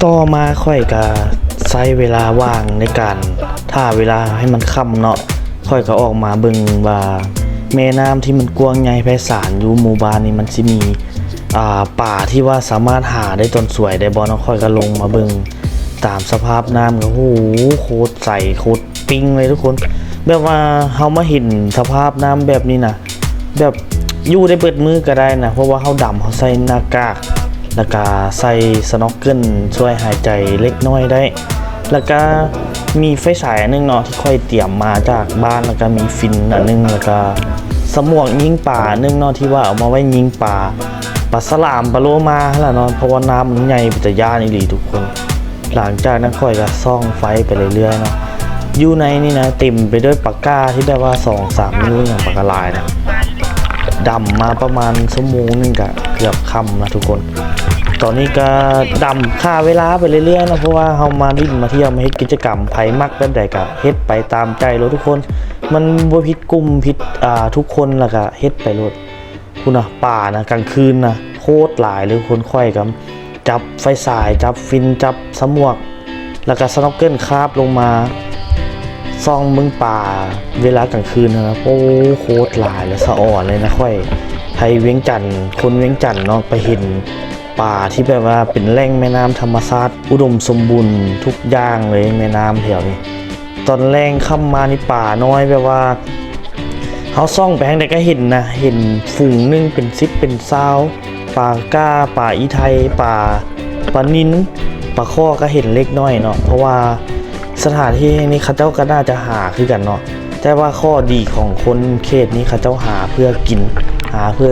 ต่อมาค่อยก็ใช้เวลาว่างในการถ้าเวลาให้มันค่ำเนาะค่อยก็ออกมาเบิ่งว่าแม่น้ำที่มันกว้างใหญ่ไพศาลอยู่หมู่บ้านนี้มันสิมีป่าที่ว่าสามารถหาได้ต้นสวยได้บ่เนาะค่อยก็ลงมาเบิ่งตามสภาพน้ำก็โหโคตรใสโคตรปิ้งเลยทุกคนแบบว่าเฮามาเห็นสภาพน้ำแบบนี้นะแบบอยู่ได้เปิดมือก็ได้นะเพราะว่าเฮาดำเฮาใส่หน้ากากแล้วก็ใส่สน็อกเกิลช่วยหายใจเล็กน้อยได้แล้วก็มีไฟฉายอันนึงเนาะที่ค่อยเตรียมมาจากบ้านแล้วก็มีฟินอันนึงแล้วก็สมวกยิงป่าอันนึงเนาะที่ว่าเอามาไว้ยิงป่าปลาสลามปลาโลมาแล้วเนาะเพราะว่าน้ำมันใหญ่เป็นตะย่านอีหลีทุกคนหลังจากนั้นค่อยก็ส่องไฟไปเรื่อยๆเนาะอยู่ในนี่นะเต็มไปด้วยปากกาที่แบบว่า 2-3 นิ้วอย่างปากกาลายนะดำมาประมาณชั่วโมงนึงก็เกือบค่ำนะทุกคนตอนนี้ก็ดำค่าเวลาไปเรื่อยๆนะเพราะว่าเฮามาดิ้นมาเที่ยวมาเฮ็ดกิจกรรมไผมักแบบใดก็เฮ็ดไปตามใจเลยทุกคนมันบ่ผิดกลุ่มผิดทุกคนแล้วก็เฮ็ดไปโลดคุณน่ะป่านะกลางคืนนะโคตรหลายเลยคนค่อยกับจับไฟฉายจับฟินจับสมวกแล้วก็สน็อกเกิลคาบลงมาซ่องมึงป่าเวลากลางคืนนะโอ้โคตรหลายเลยสะอ่อนเลยนะค่อยไทยเวียงจันทน์คนเวียงจันทน์เนาะไปเห็นป่าที่แบบว่าเป็นแหล่งแม่น้ำธรรมชาติอุดมสมบูรณ์ทุกอย่างเลยแม่น้ำแถวนี้ตอนแรงค่ำมานี่ป่าน้อยแบบว่าเขาซ่องไปทางใดก็เห็นนะเห็นฝูงนึงเป็น10เป็น20ป่าก้าป่าอีไทยป่านินป่าข้อก็เห็นเล็กน้อยเนาะเพราะว่าสถานที่นี้เขาเจ้าก็น่าจะหาคือกันเนาะแต่ว่าข้อดีของคนเขตนี้เขาเจ้าหาเพื่อกินหาเพื่อ